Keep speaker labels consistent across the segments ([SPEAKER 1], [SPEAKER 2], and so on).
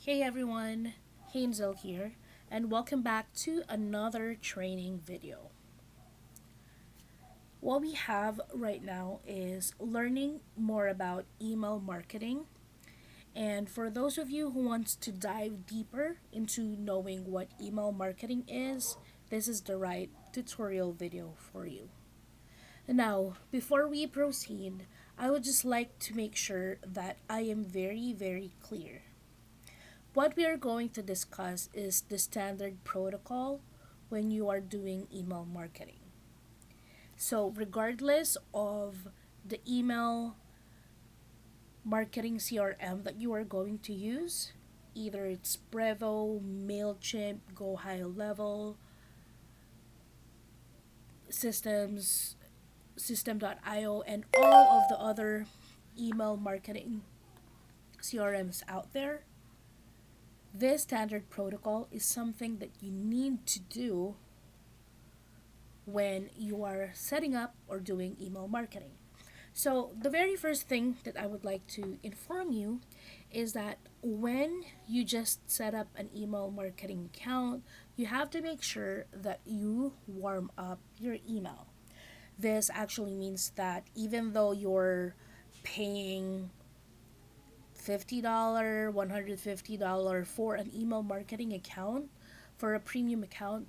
[SPEAKER 1] Hey everyone, Hainz'el here, and welcome back to another training video. What we have right now is learning more about email marketing. And for those of you who wants to dive deeper into knowing what email marketing is, this is the right tutorial video for you. Now, before we proceed, I would just like to make sure that I am very clear. What we are going to discuss is the standard protocol when you are doing email marketing. So, regardless of the email marketing CRM that you are going to use, either it's Brevo, MailChimp, Go High Level, Systems, System.io, and all of the other email marketing CRMs out there, this standard protocol is something that you need to do when you are setting up or doing email marketing. So, the very first thing that I would like to inform you is that when you just set up an email marketing account, you have to make sure that you warm up your email. This actually means that even though you're paying $50, $150 for an email marketing account, for a premium account,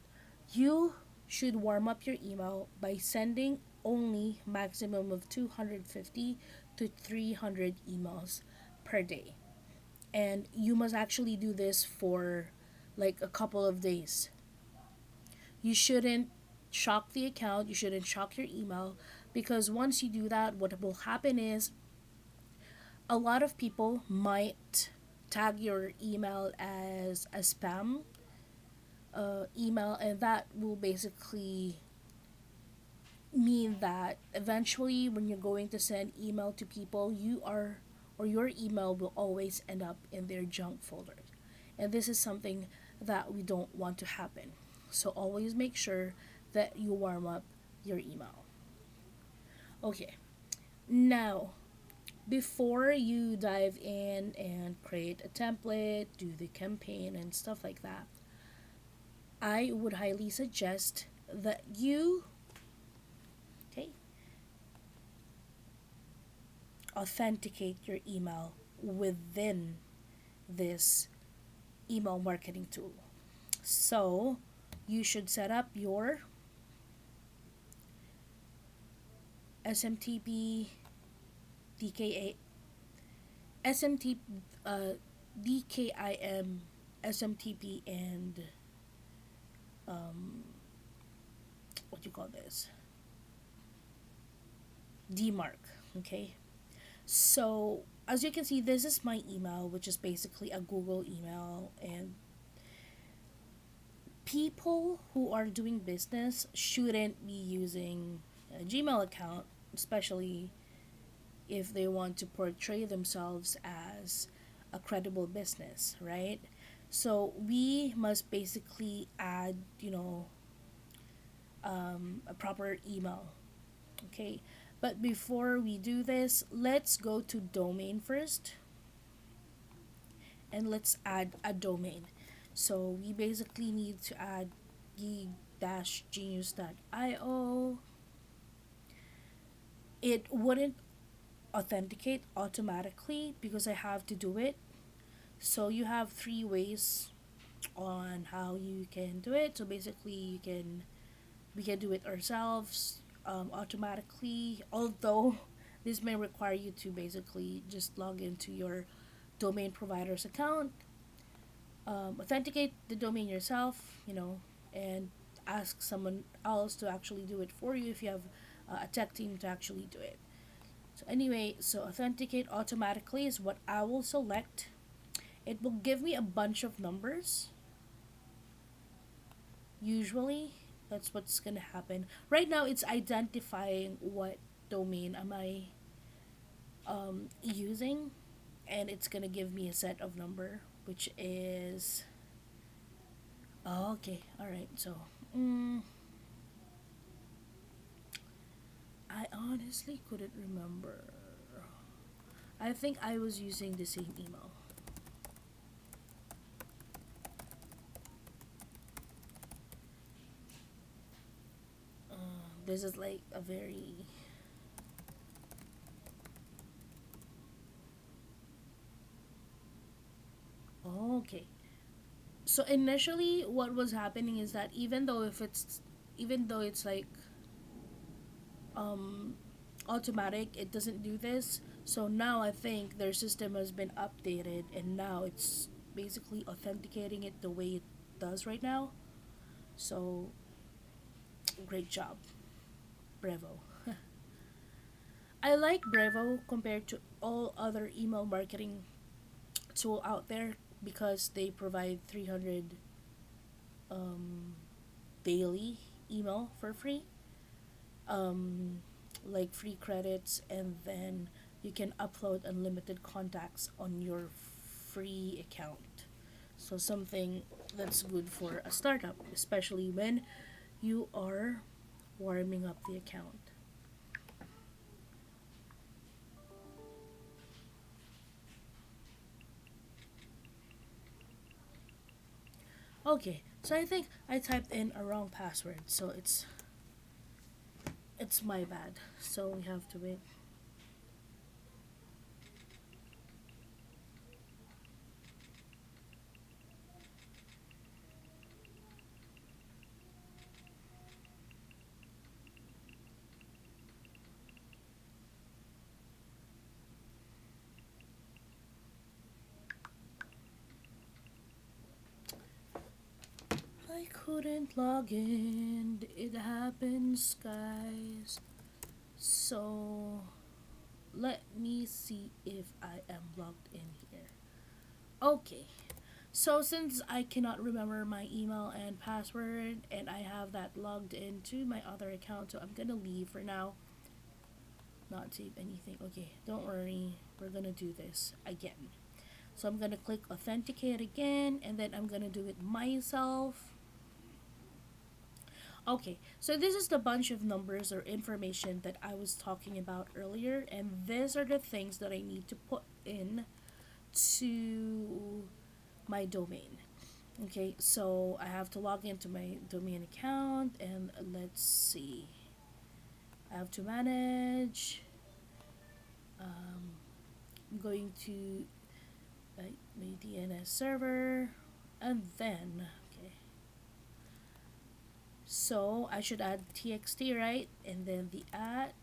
[SPEAKER 1] you should warm up your email by sending only maximum of 250 to 300 emails per day. And you must actually do this for like a couple of days. You shouldn't shock the account, you shouldn't shock your email, because once you do that, what will happen is a lot of people might tag your email as a spam email, and that will basically mean that eventually when you're going to send email to people, you are or your email will always end up in their junk folder, and this is something that we don't want to happen. So always make sure that you warm up your email. Okay, now before you dive in and create a template, do the campaign and stuff like that, I would highly suggest that you, okay, authenticate your email within this email marketing tool. So you should set up your SMTP, DKA, SMT, DKIM, SMTP, and what do you call this? DMARC. Okay. So as you can see, this is my email, which is basically a Google email, and people who are doing business shouldn't be using a Gmail account, especially if they want to portray themselves as a credible business, right? So we must basically add, a proper email, okay? But before we do this, let's go to domain first, and let's add a domain. So we basically need to add geek-genius.io. It wouldn't authenticate automatically because I have to do it. So you have three ways on how you can do it. So basically, we can do it ourselves automatically. Although this may require you to basically just log into your domain provider's account, authenticate the domain yourself, and ask someone else to actually do it for you if you have a tech team to actually do it. So anyway, so authenticate automatically is what I will select. It will give me a bunch of numbers. Usually, that's what's gonna happen. Right now, it's identifying what domain am I using, and it's gonna give me a set of number, which is okay. All right, so I honestly couldn't remember. I think I was using the same email. This is like a very okay. So initially, what was happening is that even though it's like um automatic, it doesn't do this. So now I think their system has been updated, and now it's basically authenticating it the way it does right now. So great job, Brevo. I like Brevo compared to all other email marketing tool out there because they provide 300 um, daily email for free, um, like free credits, and then you can upload unlimited contacts on your free account. So something that's good for a startup, especially when you are warming up the account. Okay, so I think I typed in a wrong password, so it's my bad. So we have to wait. I couldn't log in. It happens, guys. So let me see if I am logged in here. Okay. So since I cannot remember my email and password and I have that logged into my other account, so I'm gonna leave for now. Not save anything. Okay, don't worry. We're gonna do this again. So I'm gonna click authenticate again and then I'm gonna do it myself. Okay, so this is the bunch of numbers or information that I was talking about earlier, and these are the things that I need to put in to my domain. Okay, so I have to log into my domain account, and let's see. I have to manage. I'm going to my DNS server, and then okay. So I should add txt, right? And then the at,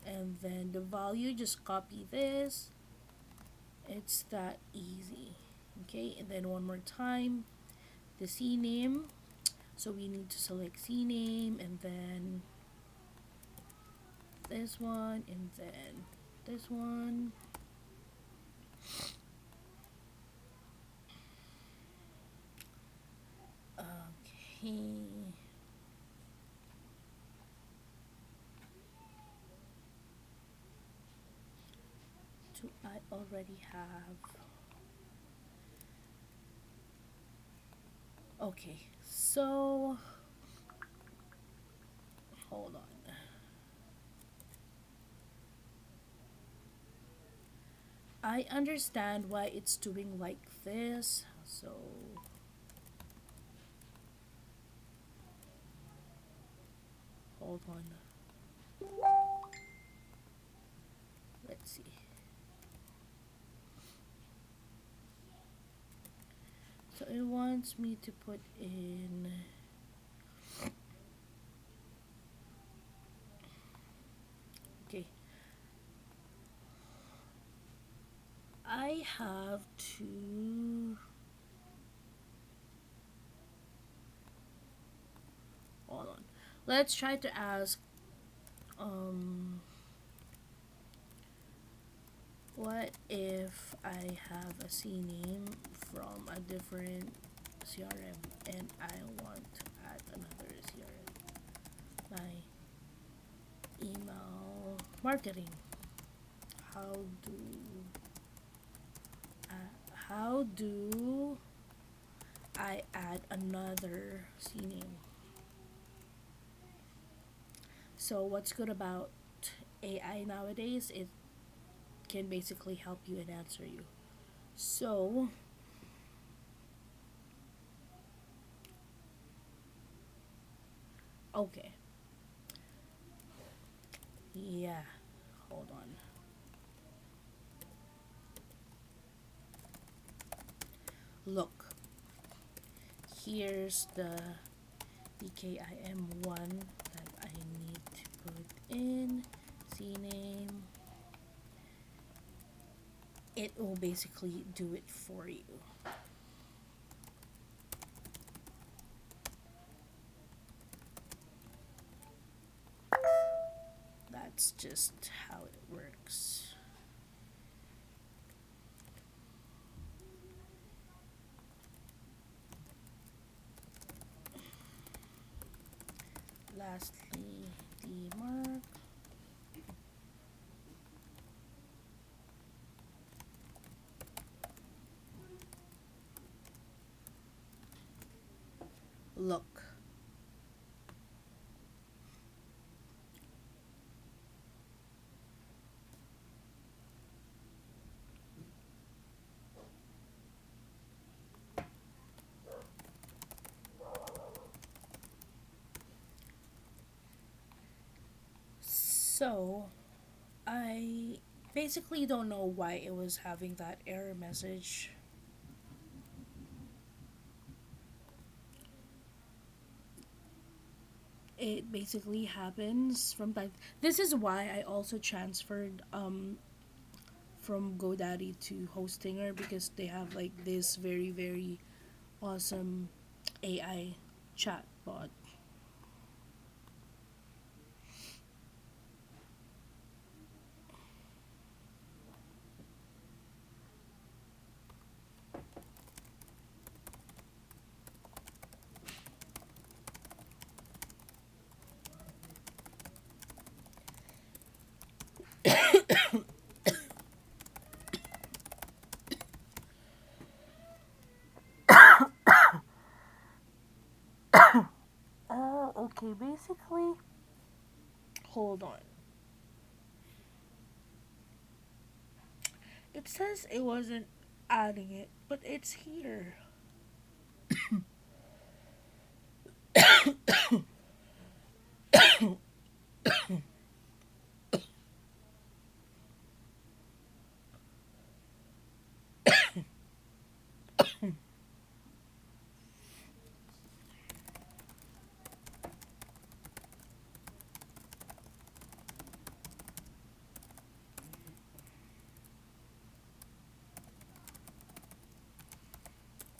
[SPEAKER 1] and then the value, just copy this. It's that easy. Okay, and then one more time, the CNAME. So we need to select CNAME, and then this one, and then this one. Okay. Do I already have? Okay, so hold on. I understand why it's doing like this. So hold on. Let's see. So it wants me to put in. Okay, I have to. Hold on. Let's try to ask. Um, what if I have a CNAME from a different CRM and I want to add another CRM? My email marketing. How do how do I add another CNAME? So what's good about AI nowadays? It can basically help you and answer you. So okay. Yeah, hold on. Look, here's the DKIM one that I need to put in. CNAME. It will basically do it for you. That's just how it works. Lastly, the mark. Look. So, I basically don't know why it was having that error message. It basically happens from time. This is why I also transferred from GoDaddy to Hostinger, because they have like this very very awesome AI chatbot. Okay, basically, hold on. It says it wasn't adding it, but it's here.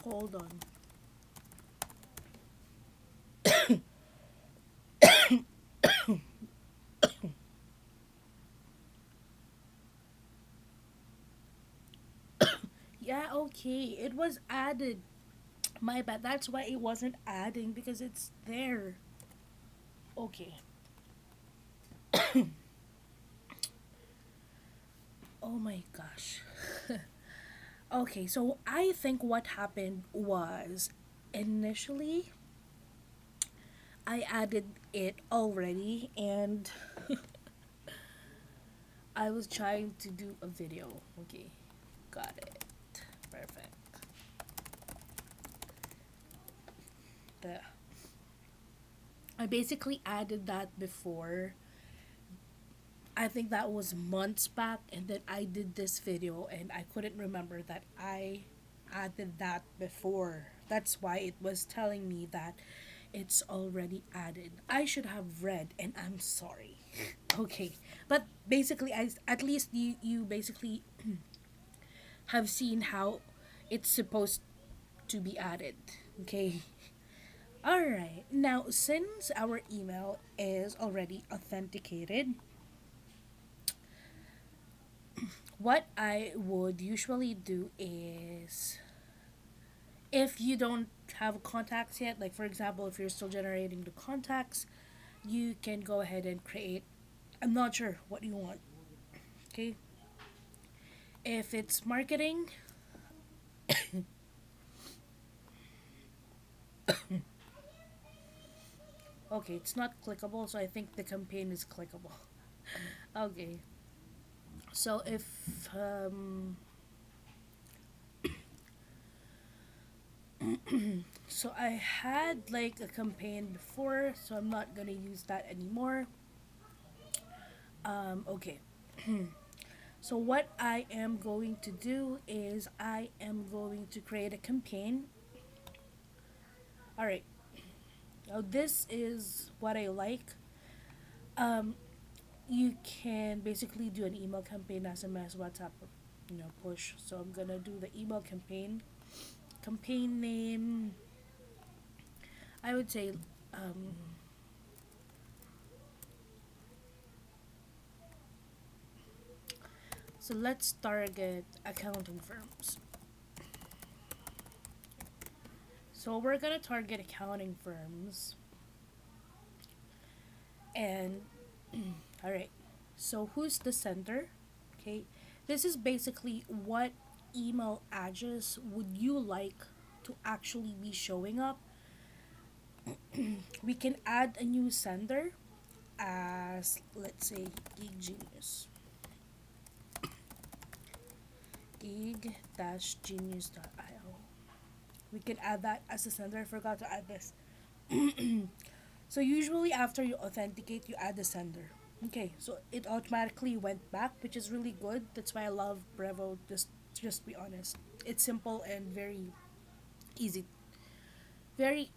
[SPEAKER 1] Hold on. Yeah, okay, it was added. My bad. That's why it wasn't adding, because it's there. Okay. Oh my gosh. Okay, so I think what happened was, initially I added it already, and I was trying to do a video. Okay, got it. Perfect. The I basically added that before. I think that was months back, and then I did this video and I couldn't remember that I added that before. That's why it was telling me that it's already added. I should have read, and I'm sorry. Okay. But basically, at least you basically have seen how it's supposed to be added. Okay. All right. Now, since our email is already authenticated, what I would usually do is, if you don't have contacts yet, like for example, if you're still generating the contacts, you can go ahead and create. I'm not sure what you want. Okay. If it's marketing, okay, it's not clickable, so I think the campaign is clickable. Okay. So if so I had like a campaign before, so I'm not gonna use that anymore. Okay. So what I am going to do is I am going to create a campaign. All right. Now this is what I like. Um, you can basically do an email campaign, SMS, WhatsApp, push. So I'm gonna do the email campaign. Campaign name, I would say, um, so let's target accounting firms. So we're gonna target accounting firms, and all right. So who's the sender? Okay, this is basically what email address would you like to actually be showing up. We can add a new sender as, let's say, Gig Genius. Gig-genius.io. We can add that as a sender. I forgot to add this. So usually after you authenticate, you add the sender. Okay, so it automatically went back, which is really good. That's why I love Brevo. Just be honest. It's simple and very easy. Very,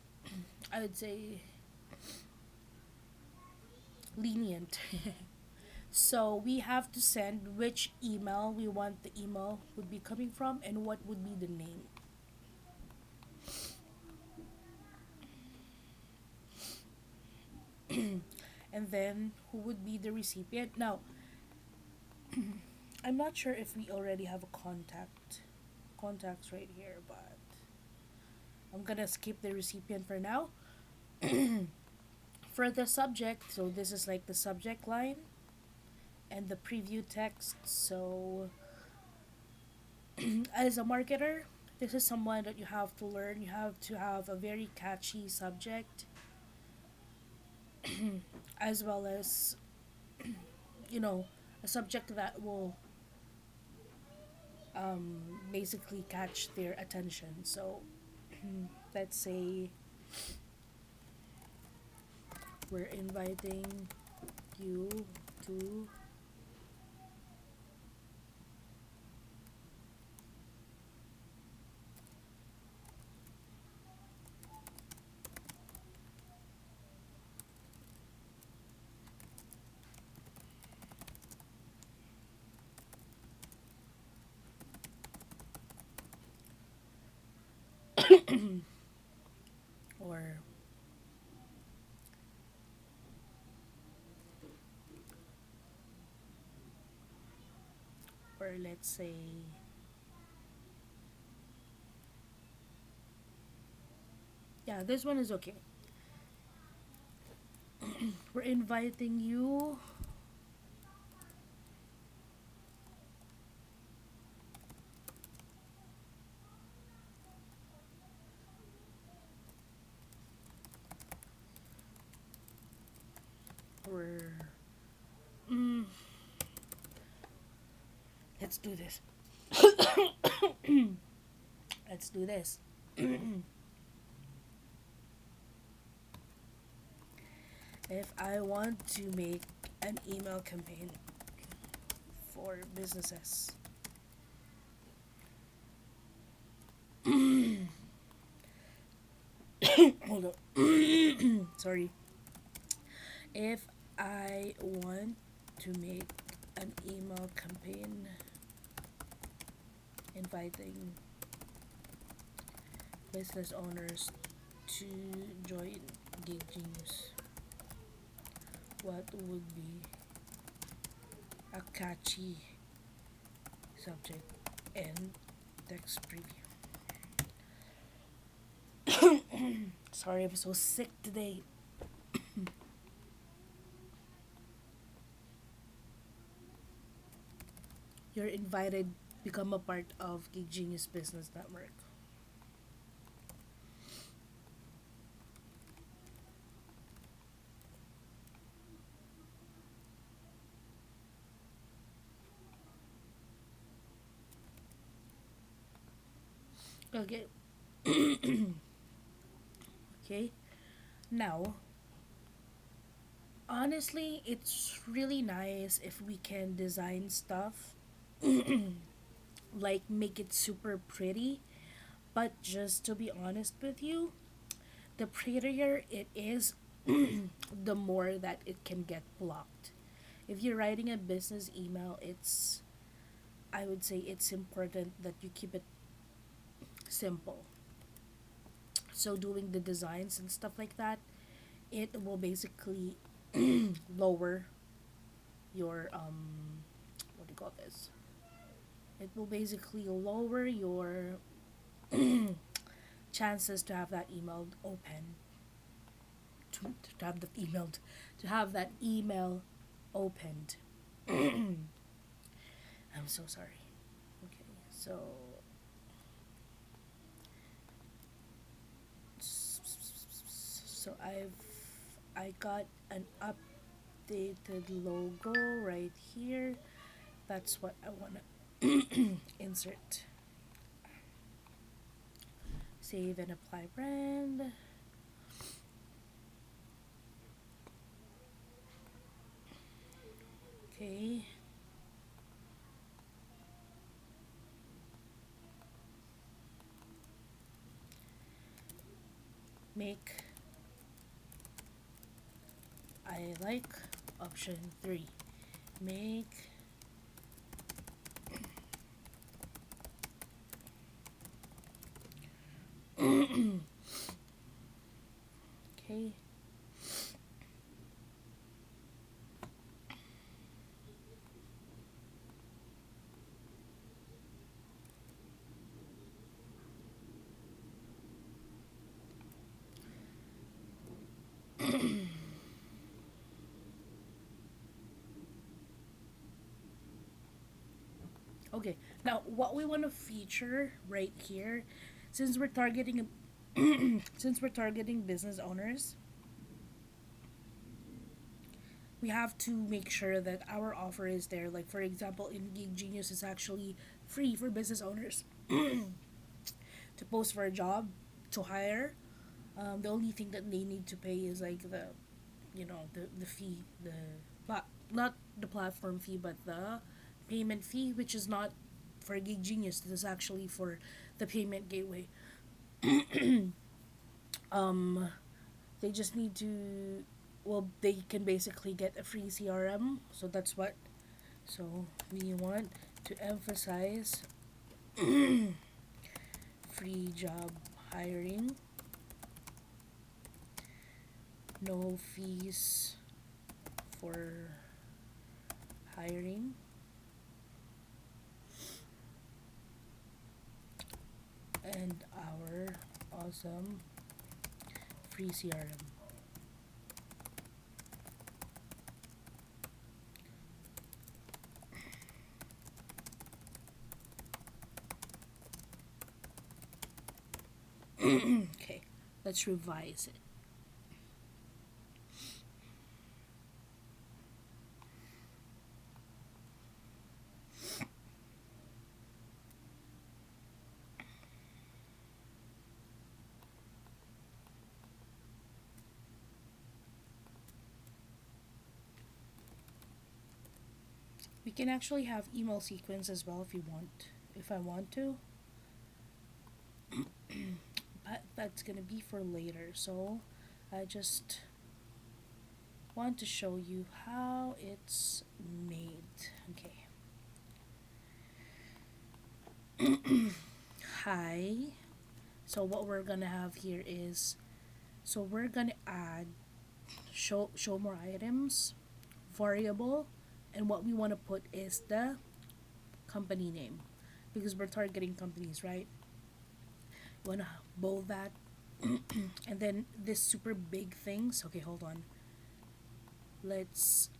[SPEAKER 1] I would say, lenient. So we have to send which email we want the email would be coming from and what would be the name. And then who would be the recipient. Now, I'm not sure if we already have a contacts right here, but I'm gonna skip the recipient for now. For the subject, so this is like the subject line and the preview text. So as a marketer, this is someone that you have to learn. You have to have a very catchy subject, as well as, you know a subject that will basically catch their attention. So let's say we're inviting you to or let's say, yeah, this one is okay. We're inviting you or mm, let's do this. Let's do this. If I want to make an email campaign for businesses, hold on. Sorry. If I want to make an email campaign inviting business owners to join Gig Genius, what would be a catchy subject and text preview? Sorry, I'm so sick today. You're invited, become a part of Gig Genius Business Network. Okay. Okay. Now, Honestly, it's really nice if we can design stuff like make it super pretty. But just to be honest with you, the prettier it is, the more that it can get blocked. If you're writing a business email, I would say it's important that you keep it simple. So doing the designs and stuff like that, it will basically lower your what do you call this? It will basically lower your chances to have that email open, to have the emailed to have that email opened. I'm so sorry. Okay, so I got an updated logo right here. That's what I want to insert. Save and apply brand. Okay. Make I like option 3. Make okay. Okay. Now what we want to feature right here, since we're targeting since we're targeting business owners, we have to make sure that our offer is there. Like for example, in Gig Genius is actually free for business owners to post for a job, to hire. The only thing that they need to pay is like the fee, the but not the platform fee, but the payment fee, which is not for Gig Genius. This is actually for the payment gateway. um, they just need to, well, they can basically get a free CRM. So that's what. So we want to emphasize free job hiring, no fees for hiring, and our awesome free CRM. Okay, let's revise it. We can actually have email sequence as well if you want, if I want to, but that's gonna be for later. So I just want to show you how it's made. Okay. Hi. So what we're gonna have here is, so we're gonna add show more items, variable, and what we want to put is the company name, because we're targeting companies, right? You want to bold that. And then this super big things, okay, hold on, let's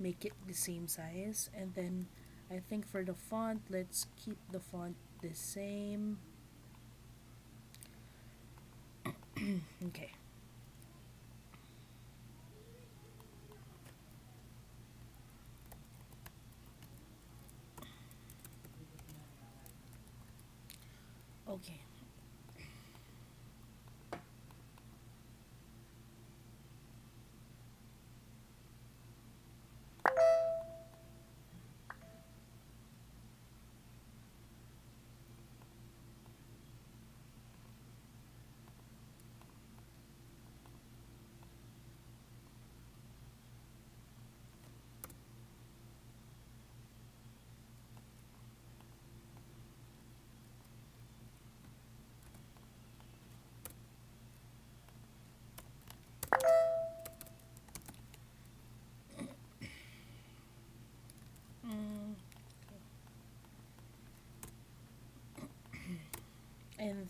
[SPEAKER 1] make it the same size. And then I think for the font, let's keep the font the same. Okay. Okay.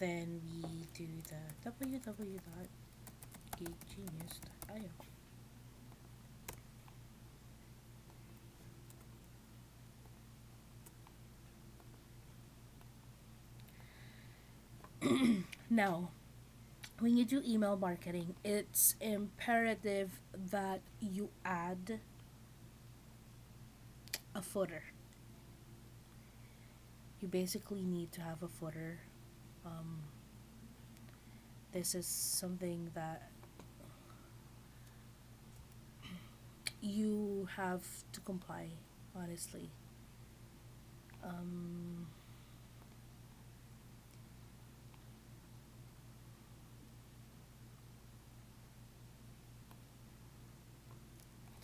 [SPEAKER 1] then we do the www.geekgenius.io. Now, when you do email marketing, it's imperative that you add a footer. You basically need to have a footer. Um, this is something that you have to comply, honestly. Um,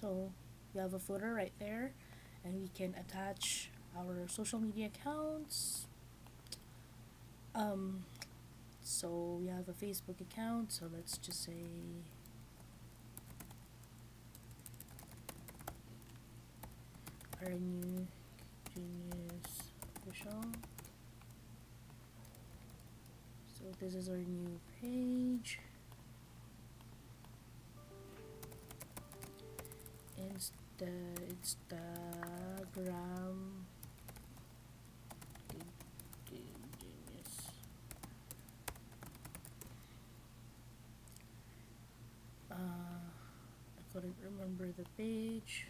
[SPEAKER 1] so we have a footer right there, and we can attach our social media accounts. Um, so we have a Facebook account, so let's just say our new Genius official. So this is our new page. Instagram Genius. I couldn't remember the page.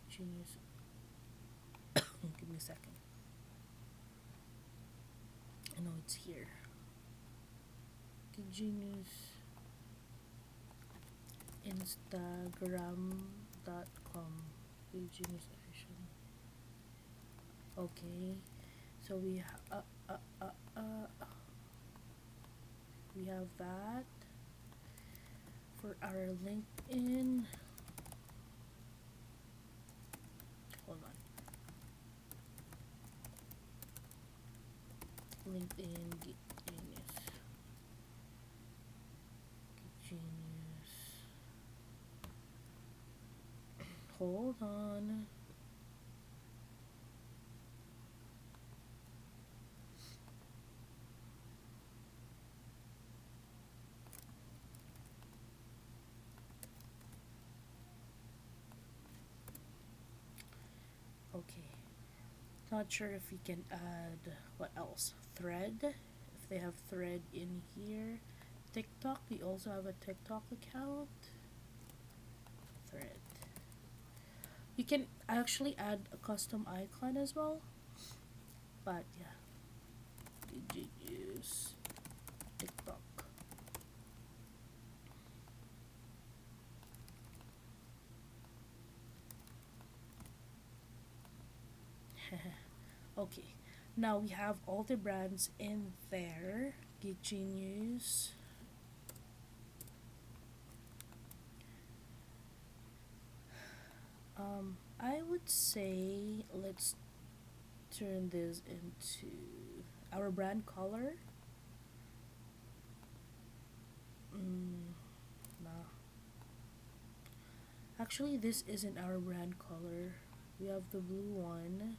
[SPEAKER 1] Genius. Give me a second. I know it's here. Genius Instagram.com. Genius official. Okay, so we have that for our LinkedIn. Hold on. LinkedIn Genius. Genius. Hold on. Okay. Not sure if we can add what else. Thread. If they have thread in here. TikTok. We also have a TikTok account. Thread. You can actually add a custom icon as well. But yeah. Did you use TikTok? Okay, now we have all the brands in there. Geek Genius. I would say let's turn this into our brand color. Nah. Actually, this isn't our brand color. We have the blue one.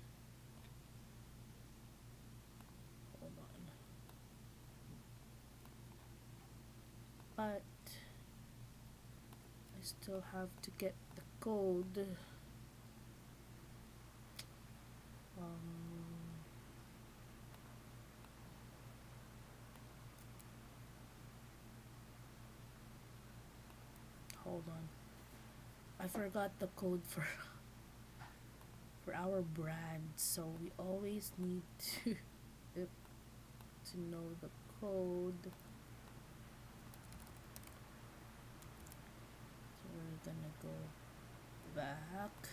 [SPEAKER 1] Hold on. But I still have to get the code. Hold on. I forgot the code for our brand, so we always need to to know the code. So we're gonna go back.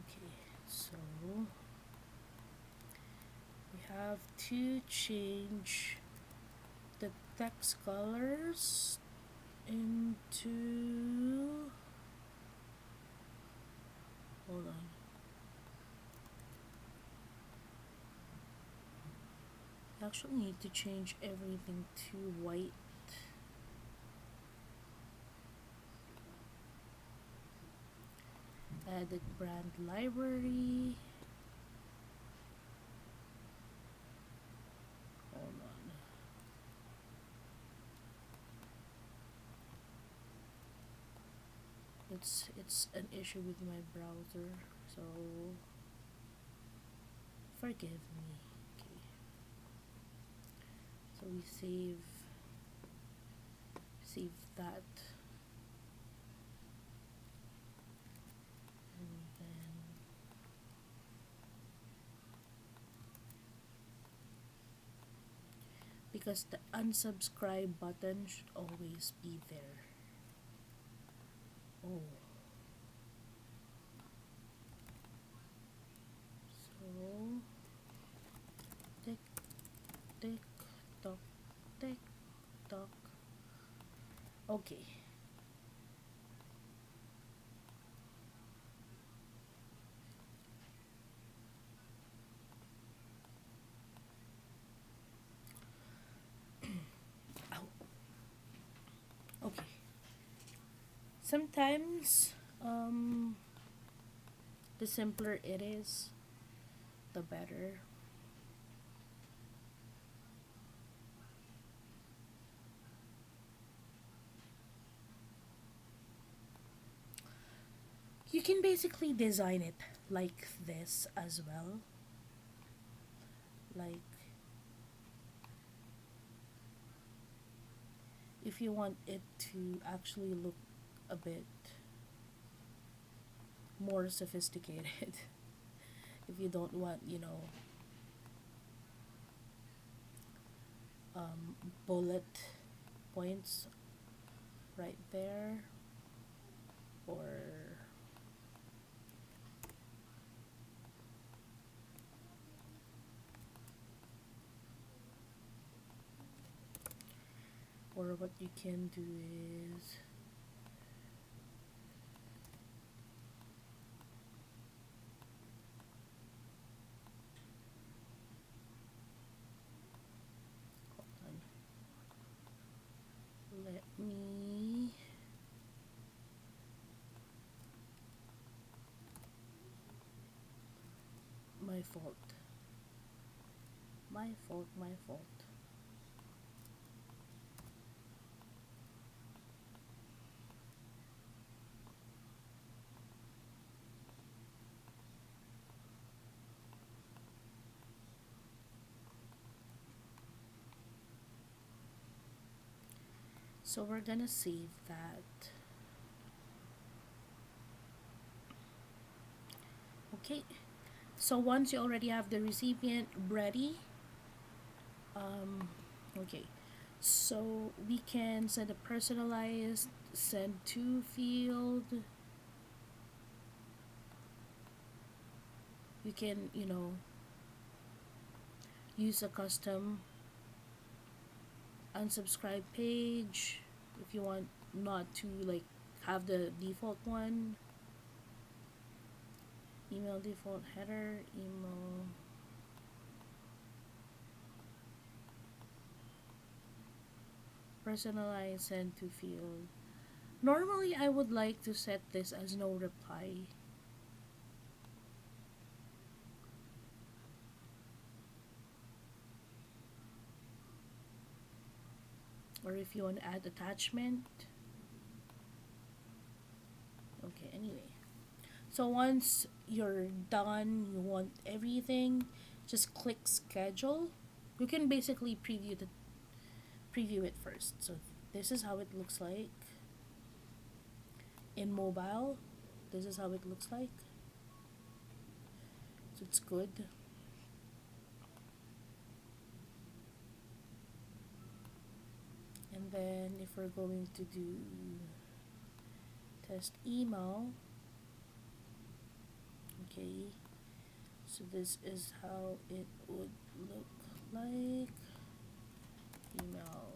[SPEAKER 1] Okay, so we have to change the text colors into, hold on, Actually need to change everything to white. Added brand library. Hold on. It's an issue with my browser, so forgive me. Okay. So we save that, and then because the unsubscribe button should always be there. Oh, so tick tick tock tick tock. Okay. Ow. Okay. Sometimes the simpler it is, the better. You can basically design it like this as well. Like if you want it to actually look a bit more sophisticated. If you don't want, um, bullet points right there, or what you can do is hold on, let me my fault my fault. So we're gonna save that. Okay, so once you already have the recipient ready, okay, so we can send a personalized send to field. You can, use a custom unsubscribe page if you want not to like have the default one. Email default header, email personalized send to field. Normally I would like to set this as no reply. Or if you want to add attachment. Okay, anyway. So once you're done, you want everything, just click schedule. You can basically preview it first. So this is how it looks like in mobile. This is how it looks like. So it's good. And then if we're going to do test email, okay, so this is how it would look like. Email.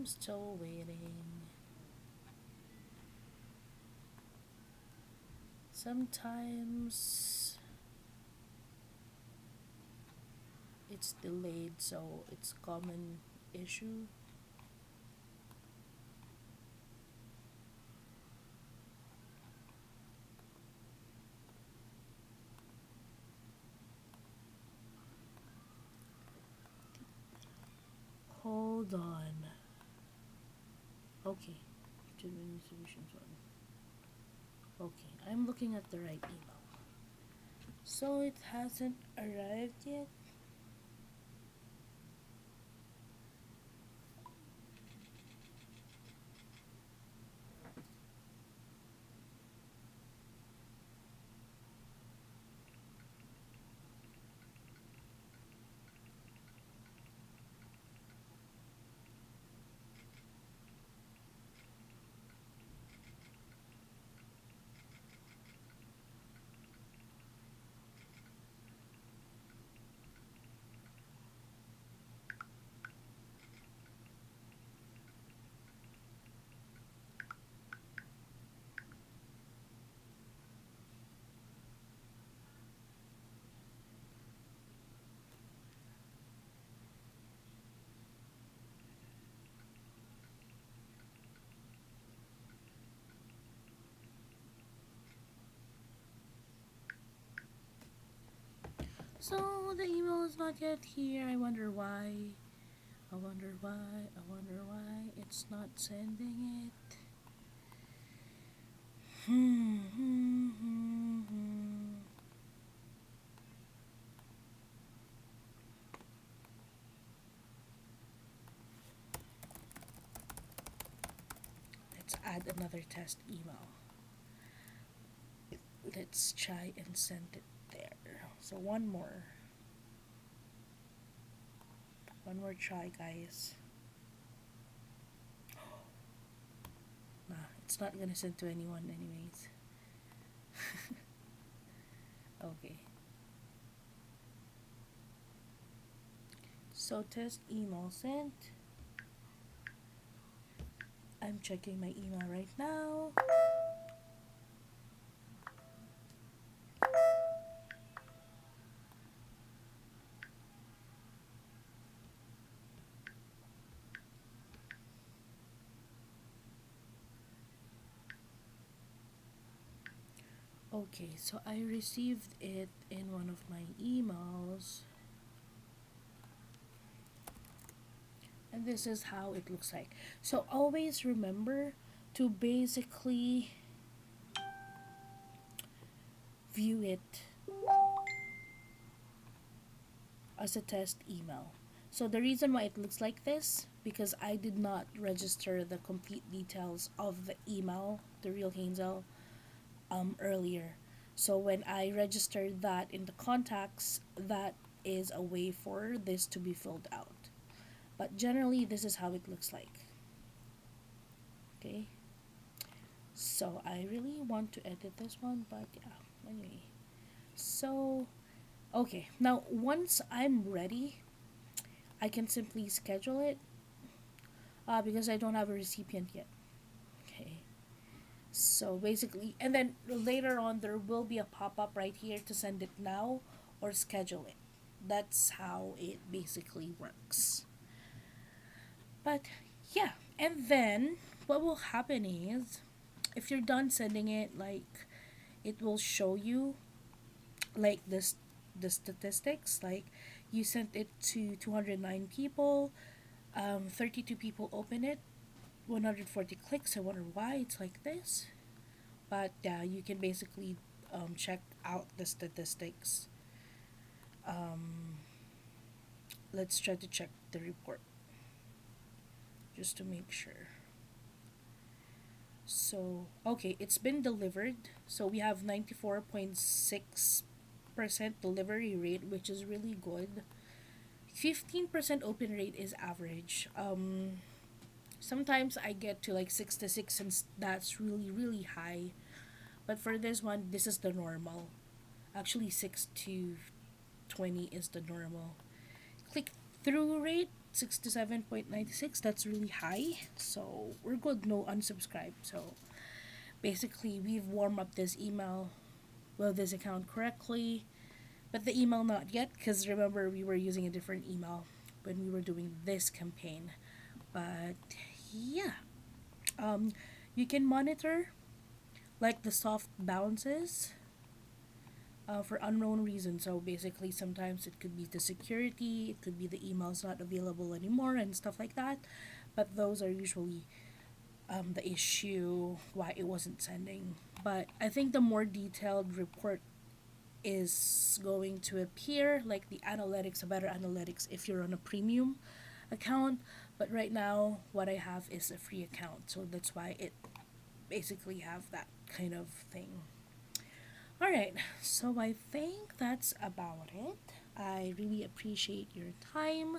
[SPEAKER 1] I'm still waiting. Sometimes it's delayed, so it's common issue. Hold on. Okay. Genuine Solutions one. Okay, I'm looking at the right email. So it hasn't arrived yet. So the email is not yet here. I wonder why. I wonder why. I wonder why it's not sending it. Let's add another test email. Let's try and send it there. So one more. One more try, guys. Nah, it's not gonna send to anyone anyways. Okay. So test email sent. I'm checking my email right now. Okay, so I received it in one of my emails. And this is how it looks like. So always remember to basically view it as a test email. So the reason why it looks like this, because I did not register the complete details of the email, the real Hainz'el, earlier. So when I registered that in the contacts, that is a way for this to be filled out. But generally, this is how it looks like. Okay. So I really want to edit this one, but yeah. Anyway. So, okay. Now, once I'm ready, I can simply schedule it because I don't have a recipient yet. Okay. So basically, and then later on, there will be a pop up right here to send it now or schedule it. That's how it basically works. But yeah, and then what will happen is if you're done sending it, like it will show you like this the statistics, like you sent it to 209 people, 32 people open it, 140 clicks. I wonder why it's like this. But yeah, you can basically check out the statistics. Um, let's try to check the report just to make sure. So, okay, it's been delivered. So we have 94.6% delivery rate, which is really good. 15% open rate is average. Sometimes I get to like 66 and that's really really high. But for this one, this is the normal. Actually 6 to 20 is the normal. Click through rate 67.96. That's really high. So we're good. No unsubscribe. So basically, we've warmed up this email, well, this account correctly, but the email not yet, because remember, we were using a different email when we were doing this campaign. But yeah, um, you can monitor like the soft bounces for unknown reasons. So basically, sometimes it could be the security, it could be the email's not available anymore, and stuff like that. But those are usually the issue why it wasn't sending. But I think the more detailed report is going to appear, like the analytics, a better analytics if you're on a premium account. But right now, what I have is a free account, so that's why it basically have that kind of thing. All right, so I think that's about it. I really appreciate your time.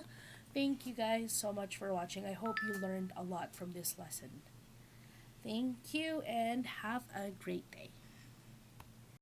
[SPEAKER 1] Thank you guys so much for watching. I hope you learned a lot from this lesson. Thank you and have a great day.